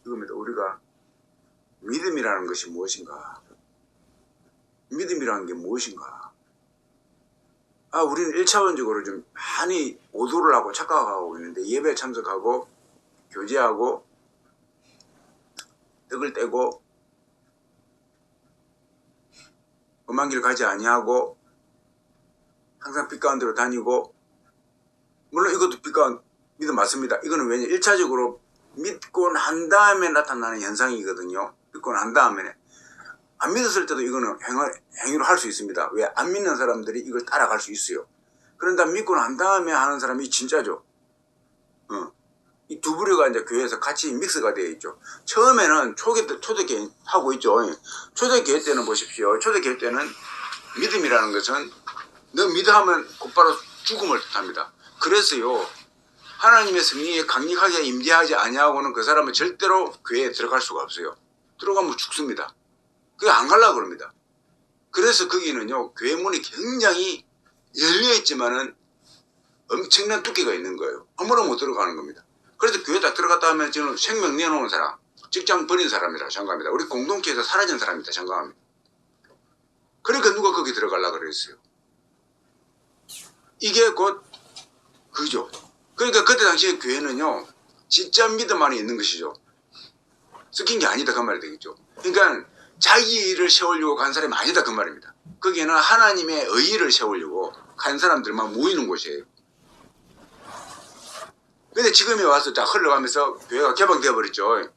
이겁니다. 우리가 믿음이라는 것이 무엇인가? 믿음이라는 게 무엇인가? 우리는 1차원적으로 좀 많이 오도를 하고 착각하고 있는데, 예배에 참석하고 교제하고 떡을 떼고 험한 길 가지 아니하고 항상 빛 가운데로 다니고, 물론 이것도 믿음 맞습니다. 이거는 왜냐, 1차적으로 믿고 난 다음에 나타나는 현상이거든요. 믿고 난 다음에. 안 믿었을 때도 이거는 행위로 할 수 있습니다. 왜? 안 믿는 사람들이 이걸 따라갈 수 있어요. 그런데 믿고 난 다음에 하는 사람이 진짜죠. 이 두 부류가 이제 교회에서 같이 믹스가 되어 있죠. 처음에는 초대교회 하고 있죠. 초대교회 때는 보십시오. 초대교회 때는 믿음이라는 것은 너 믿어 하면 곧바로 죽음을 뜻합니다. 그래서요, 하나님의 성령이 강력하게 임재하지 아니하고는 그 사람은 절대로 교회에 들어갈 수가 없어요. 들어가면 죽습니다. 그게 안 가려고 그럽니다. 그래서 거기는요, 교회 문이 굉장히 열려있지만은 엄청난 두께가 있는 거예요. 아무나 못 들어가는 겁니다. 그래서 교회 딱 들어갔다 하면 저는 생명 내놓은 사람, 직장 버린 사람이라 생각합니다. 우리 공동체에서 사라진 사람이다 생각합니다. 그러니까 누가 거기 들어가려고 그랬어요. 이게 곧 그죠. 그러니까 그때 당시에 교회는요, 진짜 믿음 안에 있는 것이죠. 섞인 게 아니다 그 말이 되겠죠. 그러니까 자기 일을 세우려고 간 사람이 아니다 그 말입니다. 거기에는 하나님의 의의를 세우려고 간 사람들만 모이는 곳이에요. 근데 지금에 와서 다 흘러가면서 교회가 개방되어 버렸죠.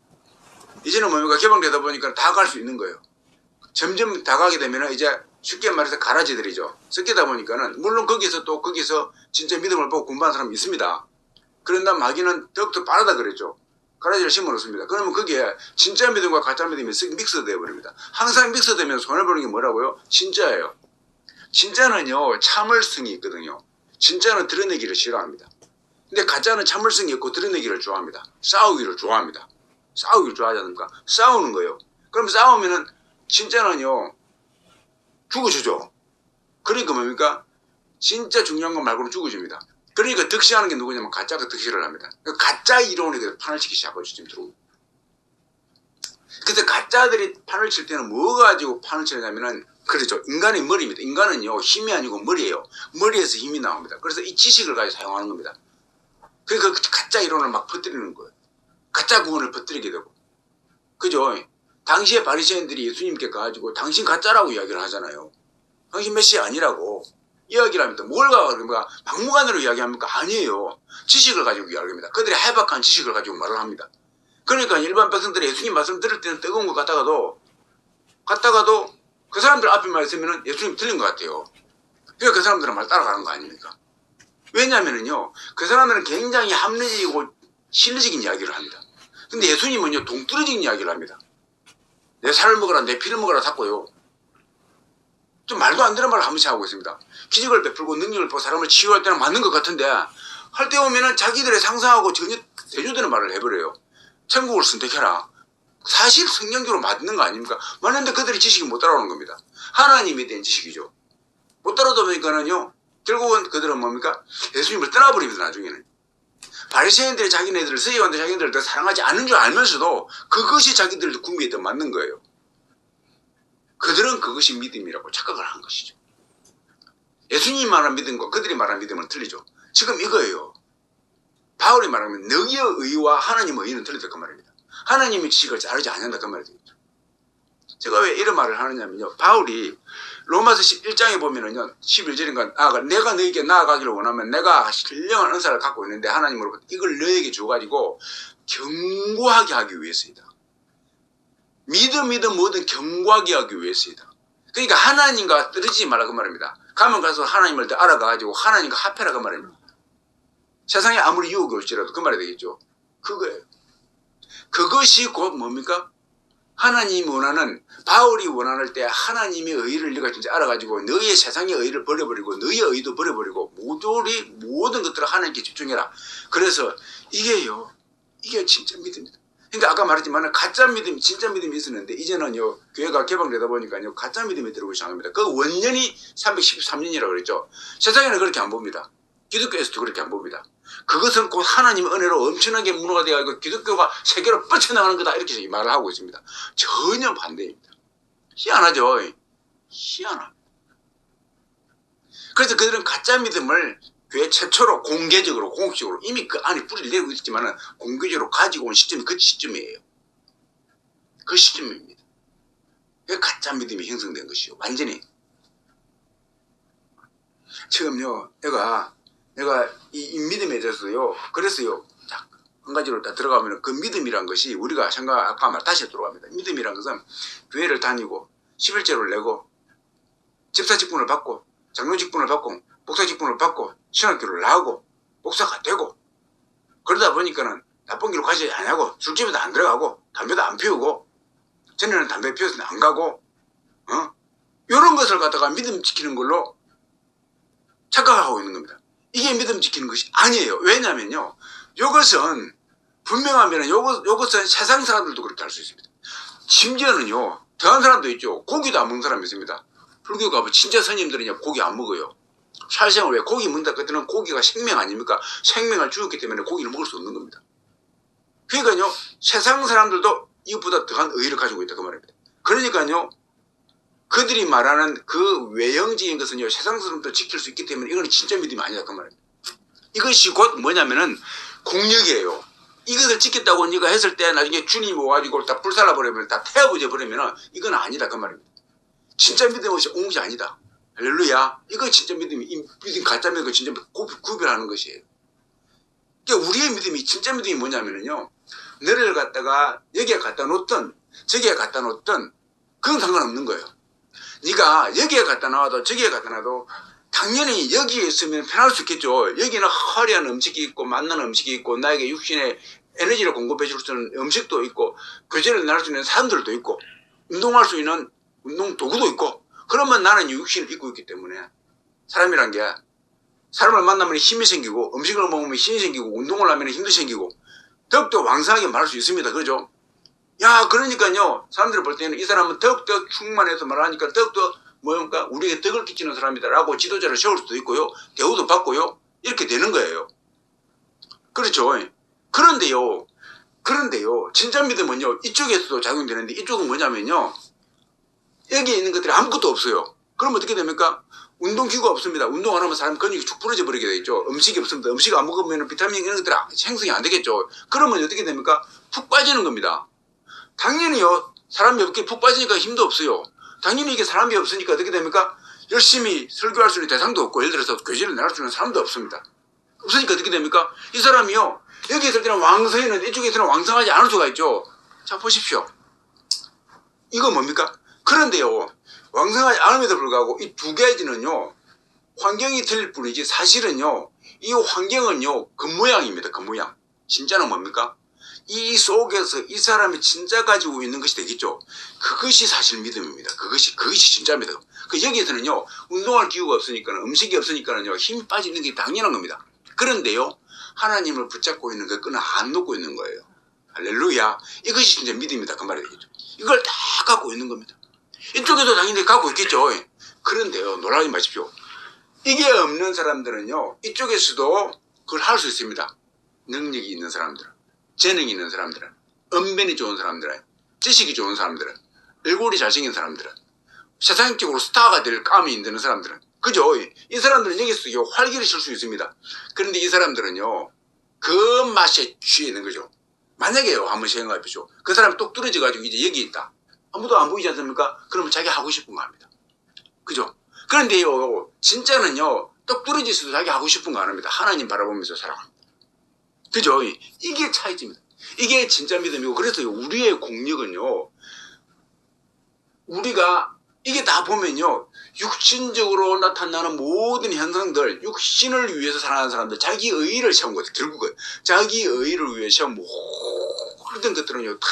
이제는 뭡니까? 개방되다 보니까 다 갈 수 있는 거예요. 점점 다 가게 되면 이제 쉽게 말해서 가라지들이죠. 섞이다 보니까는, 물론 거기서 진짜 믿음을 보고 공부하는 사람이 있습니다. 그런다 마귀는 더욱더 빠르다 그랬죠. 가라지를 심어놓습니다. 그러면 거기에 진짜 믿음과 가짜 믿음이 믹스되어 버립니다. 항상 믹스되면 손해보는 게 뭐라고요? 진짜예요. 진짜는요, 참을성이 있거든요. 진짜는 드러내기를 싫어합니다. 근데 가짜는 참을성이 있고 드러내기를 좋아합니다. 싸우기를 좋아합니다. 싸우기를 좋아하지 않습니까? 싸우는 거예요. 그럼 싸우면은 진짜는요, 죽어주죠. 그러니까 뭡니까? 진짜 중요한 건 말고는 죽어줍니다. 그러니까 득실하는 게 누구냐면 가짜가 득실을 합니다. 가짜 이론이 판을 치기 시작하죠. 지금 들어오고. 그래서 가짜들이 판을 칠 때는 뭐 가지고 판을 치냐면은, 그렇죠. 인간의 머리입니다. 인간은요, 힘이 아니고 머리예요. 머리에서 힘이 나옵니다. 그래서 이 지식을 가지고 사용하는 겁니다. 그러니까 가짜 이론을 막 퍼뜨리는 거예요. 가짜 구원을 퍼뜨리게 되고. 그죠? 당시에 바리새인들이 예수님께 가가지고 당신 가짜라고 이야기를 하잖아요. 당신 메시아 아니라고 이야기를 합니다. 뭘 그러니까 박무관으로 이야기합니까? 아니에요. 지식을 가지고 이야기합니다. 그들이 해박한 지식을 가지고 말을 합니다. 그러니까 일반 백성들이 예수님 말씀 들을 때는 뜨거운 것 같다가도 그 사람들 앞에만 있으면 예수님 틀린 것 같아요. 그러니까 그 사람들은 말 따라가는 거 아닙니까? 왜냐면은요, 그 사람들은 굉장히 합리적이고 실리적인 이야기를 합니다. 근데 예수님은요, 동떨어진 이야기를 합니다. 내 살을 먹어라, 내 피를 먹어라 샀고요. 좀 말도 안 되는 말을 한 번씩 하고 있습니다. 기적을 베풀고 능력을 베풀고 사람을 치유할 때는 맞는 것 같은데, 할 때 오면은 자기들의 상상하고 전혀 대조되는 말을 해버려요. 천국을 선택해라. 사실 성경적으로 맞는 거 아닙니까? 맞는데 그들이 지식이 못 따라오는 겁니다. 하나님에 대한 지식이죠. 못 따라오다 보니까는요, 결국은 그들은 뭡니까? 예수님을 떠나버립니다, 나중에는. 바리새인들이 자기네들을, 서기관들이 자기네들을 더 사랑하지 않는 줄 알면서도 그것이 자기들 궁비에 더 맞는 거예요. 그들은 그것이 믿음이라고 착각을 한 것이죠. 예수님이 말한 믿음과 그들이 말한 믿음은 틀리죠. 지금 이거예요. 바울이 말하면 너희의 의와 하나님의 의는 틀리다 그 말입니다. 하나님의 지식을 자르지 않는다 그 말이죠. 제가 왜 이런 말을 하느냐면요, 바울이 로마서 11장에 보면은요, 11절인가, 내가 너에게 나아가기를 원하면 내가 신령한 은사를 갖고 있는데 하나님으로부터 이걸 너에게 줘가지고 견고하게 하기 위해서이다. 믿음 뭐든 견고하게 하기 위해서이다. 그러니까 하나님과 떨어지지 말라 그 말입니다. 가면 가서 하나님을 더 알아가가지고 하나님과 합해라 그 말입니다. 세상에 아무리 유혹이 올지라도 그 말이 되겠죠. 그거예요. 그것이 곧 뭡니까? 하나님이 원하는, 바울이 원할 때 하나님의 의를 네가 진짜 알아가지고 너의 세상의 의를 버려버리고 너의 의도 버려버리고 모든 것들을 하나님께 집중해라. 그래서 이게요, 이게 진짜 믿음이다. 그러니까 아까 말했지만 가짜 믿음, 진짜 믿음이 있었는데 이제는요, 교회가 개방되다 보니까요, 가짜 믿음이 들어오기 시작합니다. 그 원년이 313년이라고 그랬죠. 세상에는 그렇게 안 봅니다. 기독교에서도 그렇게 안 봅니다. 그것은 곧 하나님의 은혜로 엄청나게 무너가 되어가지고 기독교가 세계로 뻗쳐나가는 거다 이렇게 말을 하고 있습니다. 전혀 반대입니다. 희한하죠. 희한하. 그래서 그들은 가짜 믿음을 교회 최초로 공개적으로 공식적으로 이미 그 안에 뿌리를 내고 있지만 공개적으로 가지고 온 시점이 그 시점이에요. 그 시점입니다. 그 가짜 믿음이 형성된 것이요. 완전히. 지금요, 내가 이 믿음에 대해서요, 그랬어요. 자, 한 가지로 딱 들어가면 그 믿음이란 것이 우리가 아까 다시 들어갑니다. 믿음이란 것은 교회를 다니고 11조를 내고 집사 직분을 받고 장로 직분을 받고 목사 직분을 받고 신학교를 나오고 목사가 되고 그러다 보니까는 나쁜 길로 가지 않냐고 술집에도 안 들어가고 담배도 안 피우고 전에는 담배 피워서 안 가고 이런 것을 갖다가 믿음 지키는 걸로 착각하고 있는 겁니다. 이게 믿음 지키는 것이 아니에요. 왜냐면요. 이것은 분명하면 요것은 세상 사람들도 그렇게 할 수 있습니다. 심지어는요. 더한 사람도 있죠. 고기도 안 먹는 사람이 있습니다. 불교 가면 진짜 스님들은요. 고기 안 먹어요. 사실상 왜 고기 먹는다 그때는 고기가 생명 아닙니까? 생명을 주었기 때문에 고기를 먹을 수 없는 겁니다. 그러니까요. 세상 사람들도 이것보다 더한 의의를 가지고 있다 그 말입니다. 그러니까요. 그들이 말하는 그 외형적인 것은요. 세상 사람도 지킬 수 있기 때문에 이거는 진짜 믿음이 아니다 그 말입니다. 이것이 곧 뭐냐면은 공력이에요. 이것을 지켰다고 네가 했을 때 나중에 주님이 와가지고 다 불살라버리면 다 태워버려 버리면은 이건 아니다 그 말입니다. 진짜 믿음 없이 온 것이 아니다. 할렐루야. 이거 진짜 믿음이 믿음 가짜 믿음과 진짜 구별하는 것이에요. 그러니까 우리의 믿음이 진짜 믿음이 뭐냐면은요. 너를 갖다가 여기에 갖다 놓든 저기에 갖다 놓든 그건 상관없는 거예요. 네가 여기에 갖다 놔도 저기에 갖다 놔도 당연히 여기에 있으면 편할 수 있겠죠. 여기는 화려한 음식이 있고 맛난 음식이 있고 나에게 육신의 에너지를 공급해 줄 수 있는 음식도 있고 교제를 나눌 수 있는 사람들도 있고 운동할 수 있는 운동 도구도 있고 그러면 나는 육신을 입고 있기 때문에 사람이란 게 사람을 만나면 힘이 생기고 음식을 먹으면 힘이 생기고 운동을 하면 힘도 생기고 더욱더 왕성하게 말할 수 있습니다. 그죠? 야 그러니까요 사람들이 볼 때는 이 사람은 더욱더 충만해서 말하니까 더욱더 뭐니까 우리에게 덕을 끼치는 사람이다 라고 지도자를 세울 수도 있고요 대우도 받고요 이렇게 되는 거예요. 그렇죠. 그런데요 진짜 믿음은요 이쪽에서도 작용되는데 이쪽은 뭐냐면요 여기에 있는 것들이 아무것도 없어요. 그럼 어떻게 됩니까? 운동기구가 없습니다. 운동 안 하면 사람 근육이 축 부러져 버리게 되죠. 음식이 없습니다. 음식 안 먹으면 비타민 이런 것들이 생성이 안 되겠죠. 그러면 어떻게 됩니까? 푹 빠지는 겁니다. 당연히요 사람이 이렇게 푹 빠지니까 힘도 없어요. 당연히 이게 사람이 없으니까 어떻게 됩니까? 열심히 설교할 수 있는 대상도 없고 예를 들어서 교제를 나눌 수 있는 사람도 없습니다. 없으니까 어떻게 됩니까? 이 사람이요 여기 있을 때는 왕성했는데 이쪽에 있을 때는 왕성하지 않을 수가 있죠. 자 보십시오. 이거 뭡니까? 그런데요 왕성하지 않음에도 불구하고 이 두 가지는요 환경이 틀릴 뿐이지 사실은요 이 환경은요 겉모양입니다. 겉모양. 진짜는 뭡니까? 이 속에서 이 사람이 진짜 가지고 있는 것이 되겠죠. 그것이 사실 믿음입니다. 그것이 진짜 믿음. 여기에서는요 운동할 기구가 없으니까 음식이 없으니까는요 힘이 빠지는 게 당연한 겁니다. 그런데요 하나님을 붙잡고 있는 그 끈을 안 놓고 있는 거예요. 할렐루야. 이것이 진짜 믿음이다 그 말이 되겠죠. 이걸 다 갖고 있는 겁니다. 이쪽에도 당연히 갖고 있겠죠. 그런데요 놀라지 마십시오. 이게 없는 사람들은요 이쪽에서도 그걸 할 수 있습니다. 능력이 있는 사람들은 재능이 있는 사람들은 언변이 좋은 사람들은 지식이 좋은 사람들은 얼굴이 잘생긴 사람들은 세상적으로 스타가 될 감이 있는 사람들은 그죠? 이 사람들은 여기서 활기를 실 수 있습니다. 그런데 이 사람들은요 그 맛에 취해 있는 거죠. 만약에요 한번 생각해 보시오. 그 사람이 똑 떨어져 가지고 이제 여기 있다. 아무도 안 보이지 않습니까? 그러면 자기 하고 싶은 거 합니다. 그죠? 그런데요 진짜는요 똑 떨어져서도 자기 하고 싶은 거 안 합니다. 하나님 바라보면서 살아갑니다. 그죠? 이게 차이점입니다. 이게 진짜 믿음이고 그래서 우리의 공력은요 우리가 이게 다 보면요 육신적으로 나타나는 모든 현상들 육신을 위해서 살아가는 사람들 자기 의의를 세운 거죠. 결국은 자기 의의를 위해 세운 모든 것들은요 다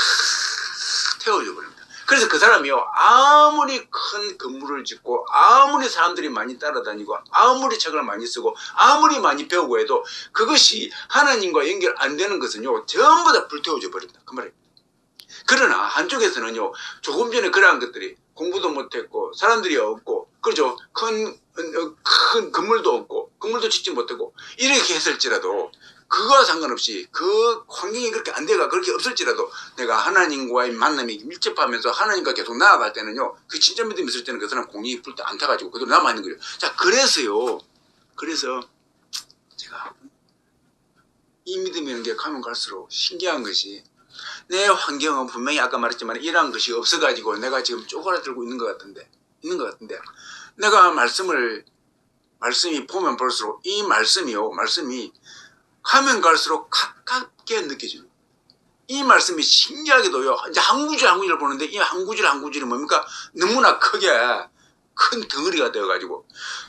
태워져 버립니다. 그래서 그 사람이요 아무리 큰 건물을 짓고 아무리 사람들이 많이 따라다니고 아무리 책을 많이 쓰고 아무리 많이 배우고 해도 그것이 하나님과 연결 안 되는 것은요 전부 다 불태워져 버린다 그 말입니다. 그러나 한쪽에서는요 조금 전에 그러한 것들이 공부도 못했고 사람들이 없고 그렇죠 큰 큰 건물도 없고 건물도 짓지 못하고 이렇게 했을지라도 그거와 상관없이 그 환경이 그렇게 안 돼가 그렇게 없을지라도 내가 하나님과의 만남이 밀접하면서 하나님과 계속 나아갈 때는요, 그 진짜 믿음이 있을 때는 그 사람 공이 불 때 안 타가지고 그대로 남아있는 거예요. 자, 그래서 제가 이 믿음이라는 게 가면 갈수록 신기한 것이 내 환경은 분명히 아까 말했지만 이러한 것이 없어가지고 내가 지금 쪼그라들고 있는 것 같은데 내가 말씀이 보면 볼수록 이 말씀이 가면 갈수록 가깝게 느껴지는 거예요. 이 말씀이 신기하게도요, 이제 한 구절 보는데 이 한 구절이 뭡니까? 너무나 크게 큰 덩어리가 되어가지고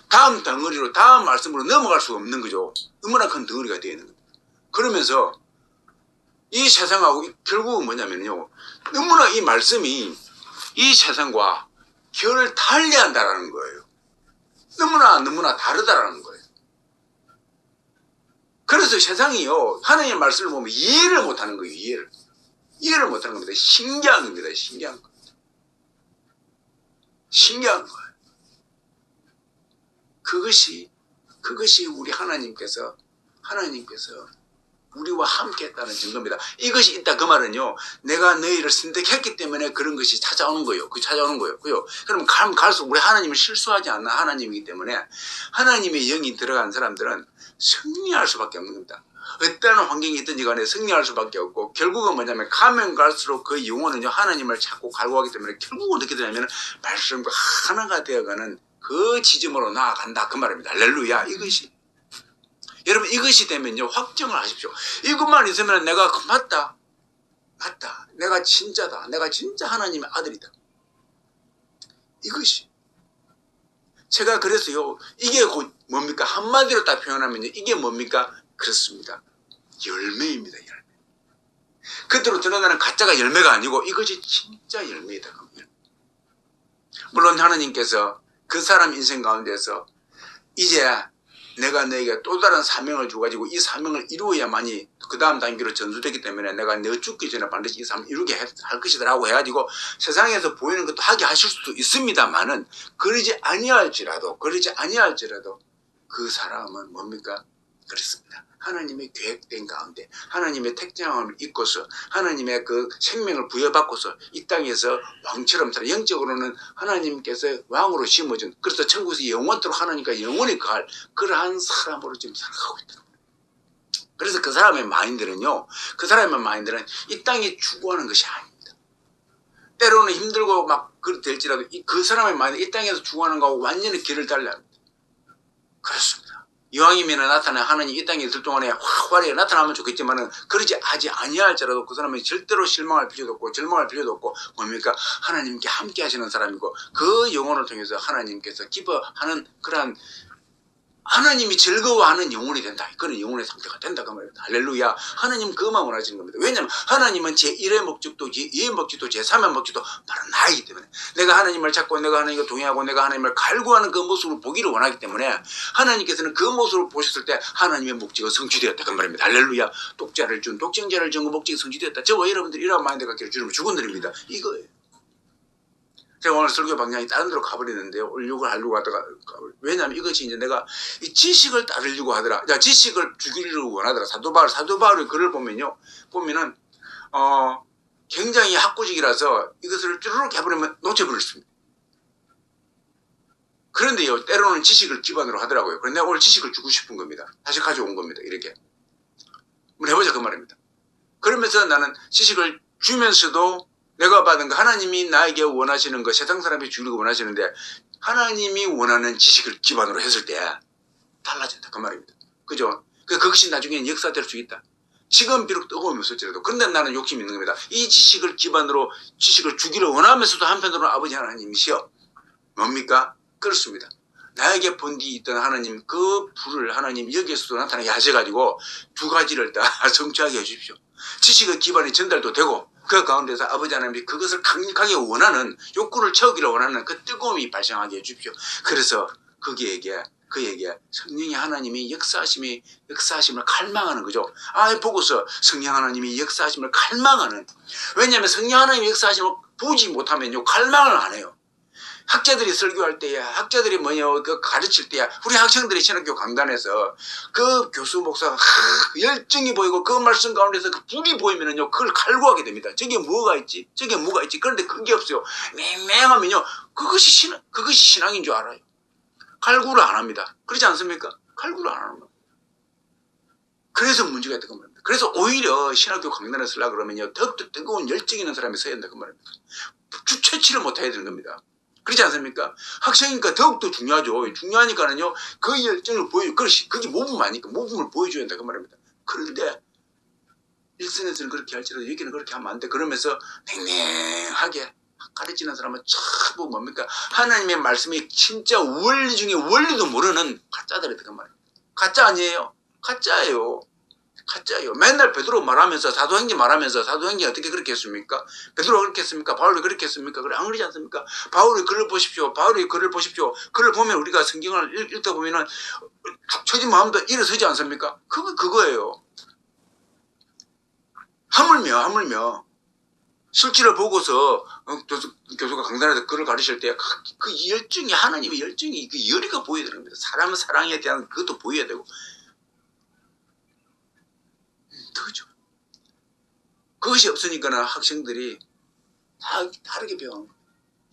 다음 덩어리로 다음 말씀으로 넘어갈 수가 없는 거죠. 너무나 큰 덩어리가 되어 있는 거예요. 그러면서 이 세상하고 결국은 뭐냐면요, 너무나 이 말씀이 이 세상과 결을 달리한다라는 거예요. 너무나 다르다라는 거예요. 그래서 세상이요, 하나님의 말씀을 보면 이해를 못하는 거예요. 이해를 못하는 겁니다. 신기한 겁니다. 신기한 거예요. 그것이 우리 하나님께서 우리와 함께 했다는 증거입니다. 이것이 있다 그 말은요, 내가 너희를 선택했기 때문에 그런 것이 찾아오는 거예요. 그럼 가면 갈수록 우리 하나님을 실수하지 않는 하나님이기 때문에 하나님의 영이 들어간 사람들은 승리할 수밖에 없는 겁니다. 어떤 환경이 있든지 간에 승리할 수밖에 없고, 결국은 뭐냐면 가면 갈수록 그 영혼은요, 하나님을 찾고 갈구하기 때문에 결국은 어떻게 되냐면 말씀과 하나가 되어가는 그 지점으로 나아간다 그 말입니다. 할렐루야. 여러분, 이것이 되면요, 확정을 하십시오. 이것만 있으면 내가 맞다. 내가 진짜다. 내가 진짜 하나님의 아들이다. 이것이. 제가 그래서요, 이게 곧 뭡니까? 한마디로 딱 표현하면요, 이게 뭡니까? 그렇습니다. 열매입니다. 열매. 그대로 드러나는 가짜가 열매가 아니고 이것이 진짜 열매이다. 물론 하나님께서 그 사람 인생 가운데서 이제 내가 너에게 또 다른 사명을 줘가지고 이 사명을 이루어야만이 그 다음 단계로 전수되기 때문에 내가 너 죽기 전에 반드시 이 사명을 이루게 할 것이다라고 해가지고 세상에서 보이는 것도 하게 하실 수도 있습니다만은, 그러지 아니할지라도 그 사람은 뭡니까? 그렇습니다. 하나님의 계획된 가운데 하나님의 택정함을 잊고서 하나님의 그 생명을 부여받고서 이 땅에서 왕처럼 살아, 영적으로는 하나님께서 왕으로 심어준, 그래서 천국에서 영원토록 하나님과 영원히 거할 그러한 사람으로 지금 살아가고 있다. 그래서 그 사람의 마인드는요, 이 땅에 추구하는 것이 아닙니다. 때로는 힘들고 막 될지라도 그 사람의 마인드, 이 땅에서 추구하는 거하고 완전히 길을 달리 합니다. 그렇습니다. 이왕이면 나타나 하나님 이 땅에 있을 동안에 화려하게 나타나면 좋겠지만은, 그러지 아니할지라도 그 사람은 절대로 실망할 필요도 없고 절망할 필요도 없고, 뭡니까? 하나님께 함께 하시는 사람이고, 그 영혼을 통해서 하나님께서 기뻐하는 그러한, 하나님이 즐거워하는 영혼이 된다. 그런 영혼의 상태가 된다 그 말입니다. 할렐루야. 하나님 그것만 원하시는 겁니다. 왜냐하면 하나님은 제1의 목적도 제2의 목적도 제3의 목적도 바로 나이기 때문에, 내가 하나님을 찾고 내가 하나님과 동행하고 내가 하나님을 갈구하는 그 모습을 보기를 원하기 때문에, 하나님께서는 그 모습을 보셨을 때 하나님의 목적은 성취되었다 그 말입니다. 할렐루야. 독자를 준 독생자를 준 그 목적이 성취되었다. 저와 여러분들이 이러한 마인드가 주님을 죽은들입니다. 이거예요. 제가 오늘 설교 방향이 다른 데로 가버리는데요. 오늘 욕을 하려고 하다가, 왜냐하면 이것이 이제 내가 이 지식을 따르려고 하더라. 지식을 죽이려고 원하더라. 사도 바울의 글을 보면은, 굉장히 학구직이라서 이것을 쭈르륵 해버리면 놓쳐버릴 수 있습니다. 그런데요, 때로는 지식을 기반으로 하더라고요. 그래서 내가 오늘 지식을 주고 싶은 겁니다. 다시 가져온 겁니다. 이렇게. 한번 해보자 그 말입니다. 그러면서 나는 지식을 주면서도 내가 받은 거, 하나님이 나에게 원하시는 거, 세상 사람이 주려고 원하시는데 하나님이 원하는 지식을 기반으로 했을 때 달라진다 그 말입니다. 그죠? 그것이 나중에는 역사될 수 있다. 지금 비록 뜨거움이 없을지라도. 그런데 나는 욕심이 있는 겁니다. 이 지식을 기반으로 지식을 주기를 원하면서도 한편으로는 아버지 하나님이시여, 뭡니까? 그렇습니다. 나에게 본디 있던 하나님, 그 불을 하나님 여기에서도 나타나게 하셔가지고 두 가지를 다 성취하게 해주십시오. 지식의 기반이 전달도 되고, 그 가운데서 아버지 하나님이 그것을 강력하게 원하는, 욕구를 채우기를 원하는 그 뜨거움이 발생하게 해주십시오. 그래서 그에게 성령의 하나님이 역사하심을 갈망하는 거죠. 보고서 성령 하나님이 역사하심을 갈망하는. 왜냐하면 성령 하나님이 역사하심을 보지 못하면요, 갈망을 안 해요. 학자들이 설교할 때야, 학자들이 그 가르칠 때야, 우리 학생들이 신학교 강단에서 그 교수 목사가 열정이 보이고 그 말씀 가운데서 그 불이 보이면은요, 그걸 갈구하게 됩니다. 저게 뭐가 있지? 저게 뭐가 있지? 그런데 그게 없어요. 맹맹하면요, 그것이 신앙인 줄 알아요. 갈구를 안 합니다. 그렇지 않습니까? 갈구를 안 하는 겁니다. 그래서 문제가 있다고 말합니다. 그래서 오히려 신학교 강단에 쓰려고 그러면요, 더욱더 뜨거운 열정 있는 사람이 서야 된다고 말합니다. 주최치를 못해야 되는 겁니다. 그렇지 않습니까? 학생이니까 더욱더 중요하죠. 중요하니까는요, 그 열정을 그게 모범 아니까 모범을 보여줘야 된다. 그 말입니다. 그런데, 일선에서는 그렇게 할지라도 여기는 그렇게 하면 안 돼. 그러면서 맹맹하게 가르치는 사람은 전부 뭡니까? 하나님의 말씀이 진짜 원리 중에 원리도 모르는 가짜들이 그 말입니다. 가짜 아니에요? 가짜예요. 가짜예요. 맨날 베드로 말하면서 사도행전 말하면서 사도행전 어떻게 그렇게 했습니까? 베드로가 그렇게 했습니까? 바울이 그렇게 했습니까? 그래 안 그러지 않습니까? 바울의 글을 보십시오. 바울의 글을 보십시오. 글을 보면 우리가 성경을 읽다 보면은 처진 마음도 일어서지 않습니까? 그거예요. 하물며 실제로 보고서 교수가 강단에서 글을 가르칠 때 그 열정이 하나님의 열정이 그 열의가 보여야 되는 겁니다. 사람의 사랑에 대한 그것도 보여야 되고. 그죠. 그것이 없으니까 학생들이 다 다르게 배워요.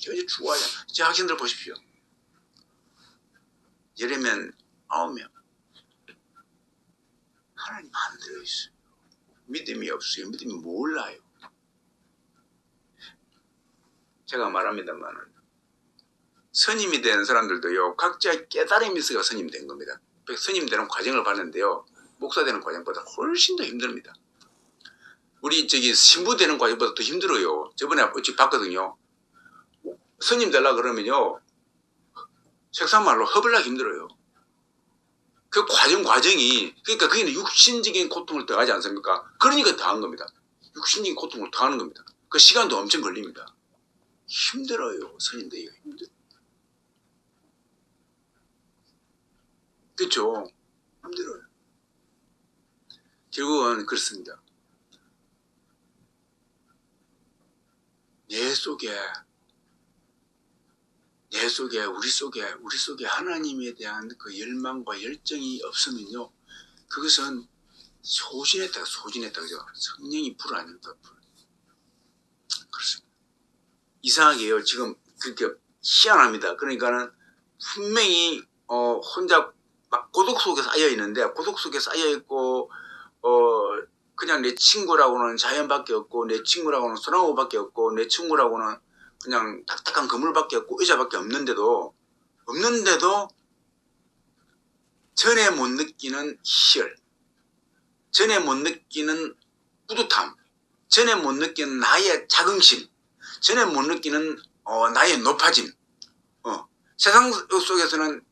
이제 죽어야 돼. 제 학생들 보십시오. 예레면 9명. 하나님 안 들어있어요. 믿음이 없어요. 믿음이 몰라요. 제가 말합니다만 선임이 되는 사람들도요, 각자의 깨달음이 있어야 선임 된 겁니다. 선임 되는 과정을 봤는데요, 목사 되는 과정보다 훨씬 더 힘듭니다. 우리 신부 되는 과정보다 더 힘들어요. 저번에 어찌 봤거든요. 선임 되려고 그러면요, 색상말로 허블나기 힘들어요. 그 과정이, 그러니까 그게 육신적인 고통을 더하지 않습니까? 그러니까 더한 겁니다. 육신적인 고통을 더하는 겁니다. 그 시간도 엄청 걸립니다. 힘들어요. 선임 되기가 힘들어요. 그렇죠? 힘들어요. 결국은 그렇습니다. 우리 속에 하나님에 대한 그 열망과 열정이 없으면요, 그것은 소진했다, 그죠? 성령이 불 아닙니까? 불. 그렇습니다. 이상하게요, 지금 그렇게 희한합니다. 그러니까는 분명히 혼자 막 고독 속에 쌓여 있는데, 고독 속에 쌓여 있고 그냥 내 친구라고는 자연밖에 없고, 내 친구라고는 소나무밖에 없고, 내 친구라고는 그냥 딱딱한 그물밖에 없고 의자밖에 없는데도 전에 못 느끼는 희열, 전에 못 느끼는 뿌듯함, 전에 못 느끼는 나의 자긍심, 전에 못 느끼는 나의 높아짐. 세상 속에서는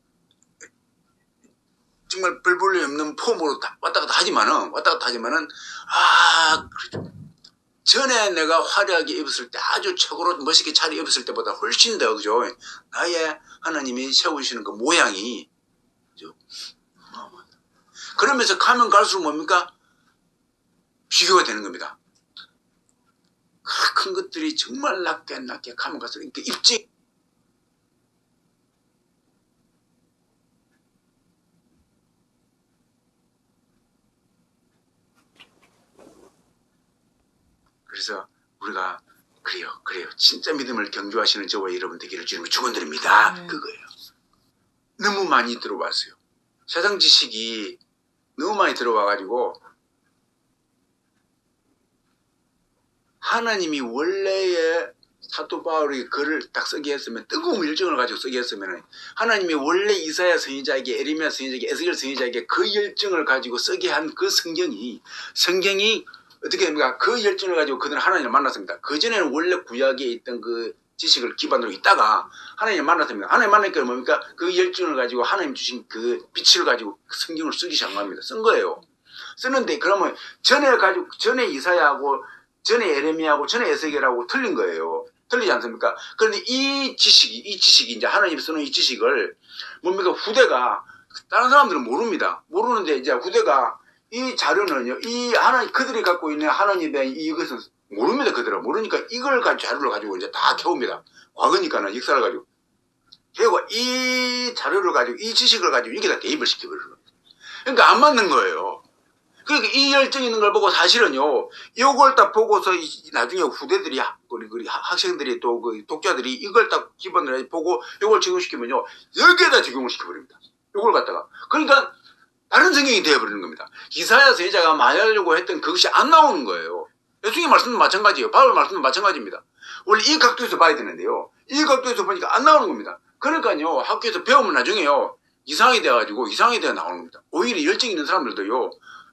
정말 별 볼일 없는 폼으로 왔다 갔다 하지만은 그렇죠. 전에 내가 화려하게 입었을 때, 아주 최고로 멋있게 잘 입었을 때보다 훨씬 더, 그죠? 나의 하나님이 세우시는 그 모양이, 그죠? 그러면서 가면 갈수록 뭡니까? 비교가 되는 겁니다. 큰 것들이 정말 낮게 가면 갈수록, 그러니까 입지. 그래서 우리가 그래요. 진짜 믿음을 경주하시는 저와 여러분 되기를 주님을 축원드립니다. 그거예요. 너무 많이 들어왔어요. 세상 지식이 너무 많이 들어와가지고 하나님이 원래의 사도 바울이 글을 딱 쓰게 했으면, 뜨거운 열정을 가지고 쓰게 했으면, 하나님이 원래 이사야 선지자에게, 에레미야 선지자에게, 에스겔 선지자에게 그 열정을 가지고 쓰게 한 그 성경이 어떻게 됩니까? 그 열정을 가지고 그들은 하나님을 만났습니다. 그전에는 원래 구약에 있던 그 지식을 기반으로 있다가 하나님을 만났습니다. 하나님 만나니까 뭡니까? 그 열정을 가지고 하나님 주신 그 빛을 가지고 성경을 쓰기 시작한 겁니다. 쓴 거예요. 쓰는데 그러면 전에 이사야하고 전에 에레미야하고 전에 에스겔하고 틀린 거예요. 틀리지 않습니까? 그런데 이 지식이 이제 하나님이 쓰는 이 지식을 뭡니까? 후대가, 다른 사람들은 모릅니다. 모르는데 이제 후대가 이 자료는요, 그들이 갖고 있는 하나님의 이것은 모릅니다. 그들은 모르니까 이걸 자료를 가지고 이제 다 캐옵니다. 과거니까는 역사를 가지고. 개혁과 이 자료를 가지고 이 지식을 가지고 여기다 대입을 시켜버리는 겁니다. 그러니까 안 맞는 거예요. 그러니까 이 열정 있는 걸 보고 사실은요, 이걸 딱 보고서 나중에 후대들이, 우리 학생들이 또 그 독자들이 이걸 딱 기본으로 보고 이걸 적용시키면요, 여기에다 적용을 시켜버립니다. 이걸 갖다가. 그러니까 다른 성경이 되어버리는 겁니다. 이사야 선지자가 말하려고 했던 그것이 안 나오는 거예요. 예수님의 말씀도 마찬가지예요. 바울 말씀도 마찬가지입니다. 원래 이 각도에서 봐야 되는데요, 이 각도에서 보니까 안 나오는 겁니다. 그러니까요, 학교에서 배우면 나중에요, 이상하게 돼가지고 이상하게 되어 나오는 겁니다. 오히려 열정 있는 사람들도요,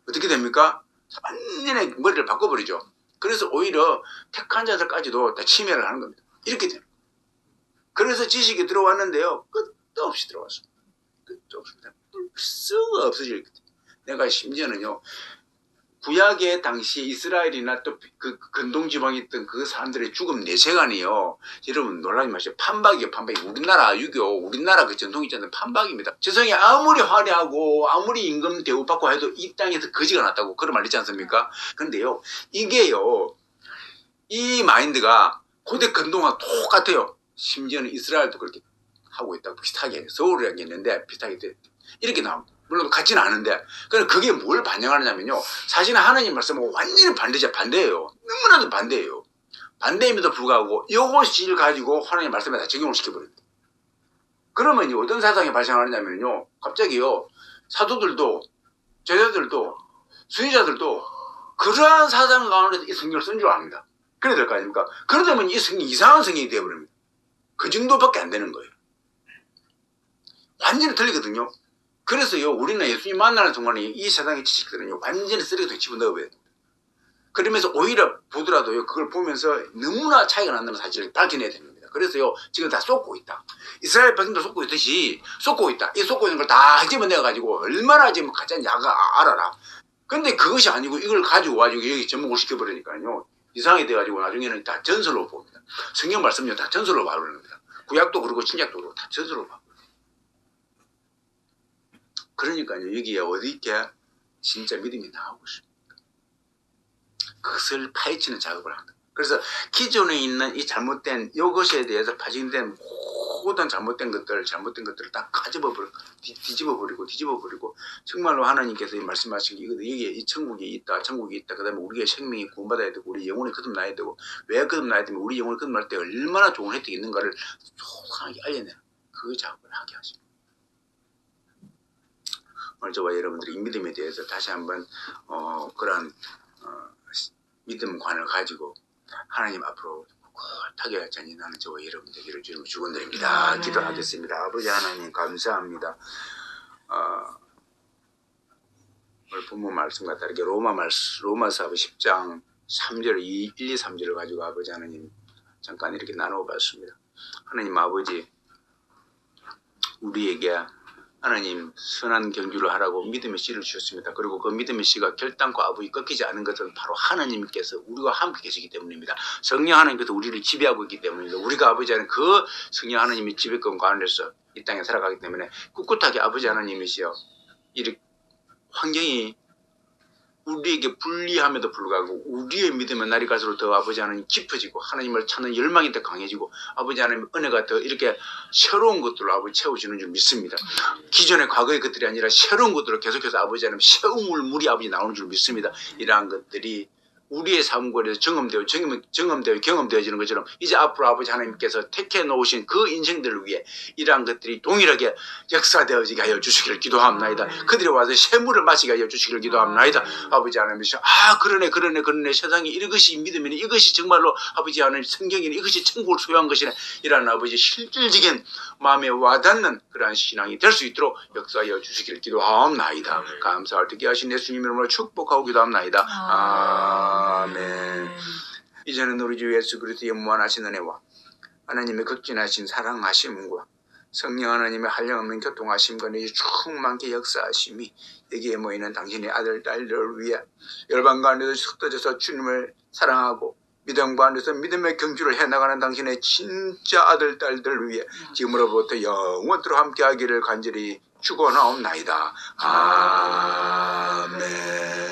어떻게 됩니까? 완전히 머리를 바꿔버리죠. 그래서 오히려 택한 자들까지도 다 침해를 하는 겁니다. 이렇게 돼요. 그래서 지식이 들어왔는데요, 끝도 없이 들어왔습니다. 끝도 없습니다. 수가 없어질 것 같아요. 내가 심지어는요, 구약의 당시 이스라엘이나 또 그 근동지방에 있던 그 사람들의 죽음 내세관이요, 여러분 놀라지 마세요. 판박이에요, 판박이. 우리나라 유교, 우리나라 그 전통이 있잖아요, 판박입니다. 세상에 아무리 화려하고 아무리 임금 대우받고 해도 이 땅에서 거지가 났다고 그런 말 있지 않습니까? 근데요, 이게요, 이 마인드가 고대 근동과 똑같아요. 심지어는 이스라엘도 그렇게 하고 있다고, 비슷하게. 서울이라는 게 있는데 비슷하게 이렇게 나옵니다. 물론 같지는 않은데, 그게 뭘 반영하느냐면요, 사실은 하나님 말씀하고 완전히 반대예요. 너무나도 반대예요. 반대임에도 불구하고 이것을 가지고 하나님 말씀에 다 적용을 시켜버립니다. 그러면 어떤 사상이 발생하느냐면요, 갑자기요, 사도들도 제자들도 수의자들도 그러한 사상 가운데서 이 성경을 쓴 줄 압니다. 그래야 될 거 아닙니까? 그러다면 이 성경이 이상한 성경이 되어버립니다. 그 정도밖에 안 되는 거예요. 완전히 틀리거든요. 그래서요, 우리는 예수님 만나는 순간에 이 세상의 지식들은요, 완전히 쓰레기통에 집어넣어야 됩니다. 그러면서 오히려 보더라도요, 그걸 보면서 너무나 차이가 난다는 사실을 밝혀내야 됩니다. 그래서요, 지금 다 쏟고 있다. 이스라엘 백성도 쏟고 있듯이 쏟고 있다. 이 쏟고 있는 걸 다 집어내가지고 얼마나 지금 가짜인지 알아라. 근데 그것이 아니고 이걸 가지고 여기 접목을 시켜버리니까요, 이상하게 돼가지고 나중에는 다 전설로 봅니다. 성경 말씀요, 다 전설로 봐버리는 겁니다. 구약도 그렇고 신약도 그렇고 다 전설로 봐. 그러니까요, 여기에 어디 있게 진짜 믿음이 나오고 있습니다. 그것을 파헤치는 작업을 한다. 그래서 기존에 있는 이 잘못된 이것에 대해서 파생된 모든 잘못된 것들을 다 뒤집어버리고 정말로 하나님께서 말씀하신 게 여기에 이 천국이 있다. 그 다음에 우리의 생명이 구원받아야 되고 우리 영혼이 거듭나야 되고, 왜 거듭나야 되면 우리 영혼이 거듭날 때 얼마나 좋은 혜택이 있는가를 소상하게 알려내는 그 작업을 하게 하십니다. 오늘 저와 여러분들이 이 믿음에 대해서 다시 한번 그런 믿음관을 가지고 하나님 앞으로 꿋하게 전진하는 저와 여러분 되기를 주님으로 축원드립니다. 기도하겠습니다. 아버지 하나님 감사합니다. 오늘 본문 말씀과 다르게 로마서 10장 3절 1, 2, 3절을 가지고 아버지 하나님 잠깐 이렇게 나누어봤습니다. 하나님 아버지, 우리에게 하나님 선한 경주를 하라고 믿음의 씨를 주셨습니다. 그리고 그 믿음의 씨가 결단코 아버지 꺾이지 않은 것은 바로 하나님께서 우리와 함께 계시기 때문입니다. 성령 하나님께서 우리를 지배하고 있기 때문입니다. 우리가 아버지 하나님 그 성령 하나님의 지배권 가운데서 이 땅에 살아가기 때문에 꿋꿋하게 아버지 하나님이시여, 이렇게 환경이 우리에게 불리함에도 불구하고 우리의 믿음의 날이 갈수록 더 아버지 하나님 깊어지고 하나님을 찾는 열망이 더 강해지고 아버지 하나님 은혜가 더 이렇게 새로운 것들로 아버지 채워지는 줄 믿습니다. 기존의 과거의 것들이 아니라 새로운 것들로 계속해서 아버지 하나님 새우물 물이 아버지 나오는 줄 믿습니다. 이러한 것들이 우리의 삶과에서 경험되어지는 것처럼 이제 앞으로 아버지 하나님께서 택해 놓으신 그 인생들을 위해 이러한 것들이 동일하게 역사되어지게 하여 주시기를 기도합나이다. 그들이 와서 샘물을 마시게 하여 주시기를 기도합나이다. 아버지 하나님께서 그러네 세상에 이것이 믿음이네, 이것이 정말로 아버지 하나님 성경이네, 이것이 천국을 소유한 것이네, 이러한 아버지 실질적인 마음에 와닿는 그러한 신앙이 될 수 있도록 역사하여 주시기를 기도하옵나이다. 감사할 때께 하신 예수님 이름으로 축복하고 기도합나이다. 아멘. 이제는 우리 주 예수 그리스도의 무한하신 은혜와 하나님의 극진하신 사랑하심과 성령 하나님의 한량없는 교통하심과 내게 충만케 역사하심이 여기에 모이는 당신의 아들 딸들을 위해 열방 가운데서 흩어져서 주님을 사랑하고 믿음 가운데서 믿음의 경주를 해나가는 당신의 진짜 아들 딸들을 위해 지금으로부터 영원토록 함께하기를 간절히 축원하옵나이다. 아멘.